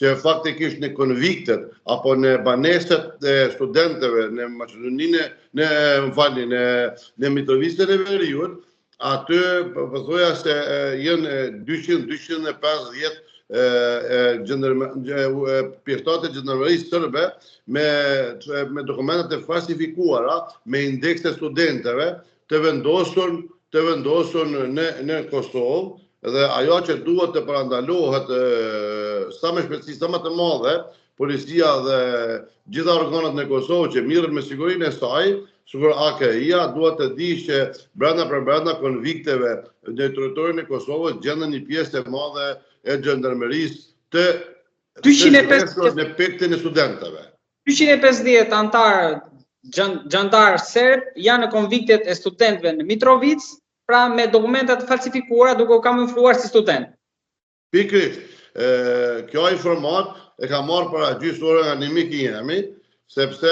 që faktikisht në konviktet apo në banesat e studentëve në Maqedoninë, në Mitrovicën e Veriut, aty përthoja se janë 200-250 pjesëtarë të Gjendarmerisë sërbe me dokumentat e falsifikuara, me indeks të studentëve të vendosur në Kosovë, dhe ajo që duhet të parandalohet sa me shpejtësi sa më të madhe, policia dhe gjitha organet në Kosovë që mirën me sigurinë e saj, sikur AKI-ja duhet të di që brenda konvikteve në territorin e Kosovës gjenden një pjesë e madhe e Gjendarmerisë të në piktin e studentëve. 250 antarë gjandarë serb janë në konviktet e studentëve në Mitrovic, pra me dokumentat falsifikuara duke u kamufluar si student. Pikrisht, kjo informat e ka marrë para gjysore nga një mik i jemi, sepse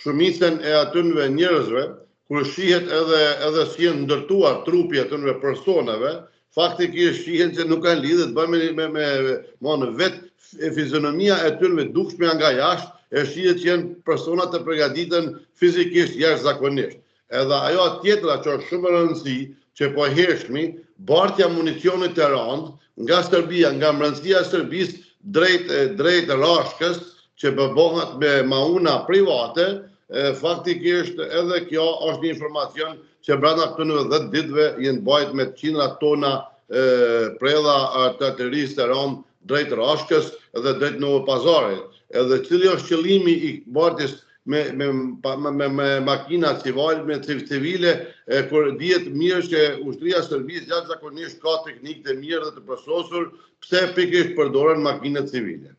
shumicën e atynve njerëzve, kur shihet edhe si janë ndërtuar trupi atynve personave, faktikisht shihen që nuk kanë lidhje të bëjnë me vetë fizionomia e tyre dukshme nga jashtë, e shihet që janë persona të përgatitën fizikisht jashtëzakonisht. Edhe ajo tjetra që është shumë e rëndësishme, që po hershmi, bartja municionit të rëndë nga Serbia, nga mbrëmësia e Serbisë drejt Rashkës, që bëbohet me mauna private, faktikisht edhe kjo është një informacion që brenda këtyre 10 ditëve janë bajt me qindra tona prella artillerisë të rëndë drejt Rashkës dhe drejt Novopazarit. Edhe cili është qëllimi i bartjes me makina civile, kur dihet mirë që ushtria e Serbisë jashtëzakonisht ka teknikë të mirë dhe të përsosur, pse pikërisht përdoren makina civile.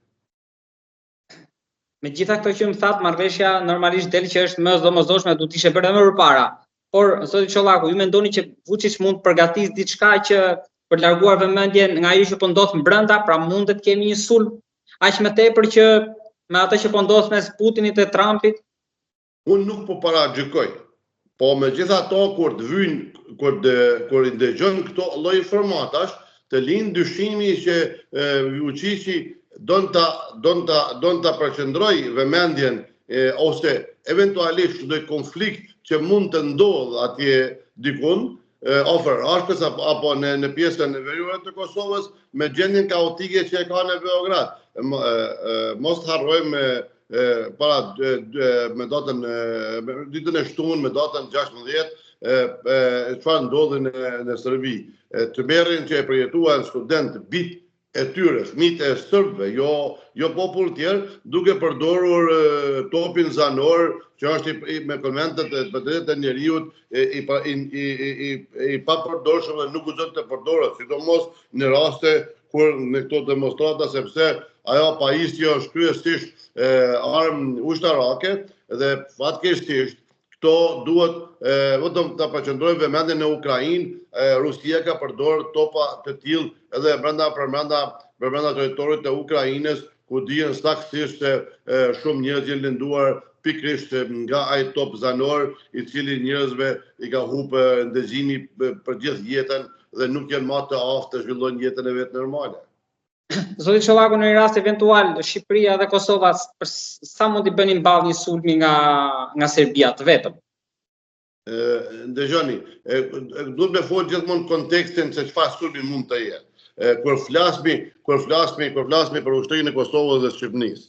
Me gjitha këto që më thatë, marrëveshja normalisht del që është më domosdoshme, duhet ishte bërë më përpara. Por, zoti Çollaku, ju mendoni që Vučić mund të përgatisë diçka që për larguar vëmendjen nga ajo që po ndodh brenda, pra mundet kemi një sulm aq më tepër që me atë që po ndodh mes Putinit e Trumpit? Unë nuk po paragjykoj, po me gjitha ato kur të vyjnë, kur i dëgjojnë këto lloj informatash, të linë dyshimi që Vučići don ta përqendroj vëmendjen ose eventualisht çdo konflikt që mund të ndodh atje dikun, afër Rashkës apo në pjesën e veriore të Kosovës, me gjendjen kaotike që e ka në Beograd. Mos harrojmë para me datën ditën e shtunë, me datën 16, çfarë ndodhi në Serbi. Të merrin që e përjetuan student bit e tyre, fëmijët e serbëve, jo popull tjerë, duke përdorur topin zanor, që është me konventet e drejtat e njeriut i papërdorshëm dhe nuk guxon të përdoret, sidomos në raste kur në këto demonstrata, sepse ajo pajisje është kryesisht armë ushtarake dhe fatkeqësisht këto duhet vetëm ta përqendrojnë vëmendjen në Ukrainë. Rusia ka përdorur topa të tillë edhe brenda territorit të Ukrainës, ku dihen saktësisht se shumë njerëz janë lënduar pikërisht nga ai top zanor, i cili njerëzve i ka humbë ndëgjimi për gjithë jetën dhe nuk janë më të aftë të zhvillojnë jetën e vet normale. Zoti Çollaku, në një rast eventual Shqipëria dhe Kosova sa mund t'i bënin mballë një sulmi nga Serbia të vetëm? Dëgjoni, duhet me folë gjithmonë kontekstin se çfarë sulmi mund të jetë. Kur flasmi për ushtrinë e Kosovës dhe Shqipërisë,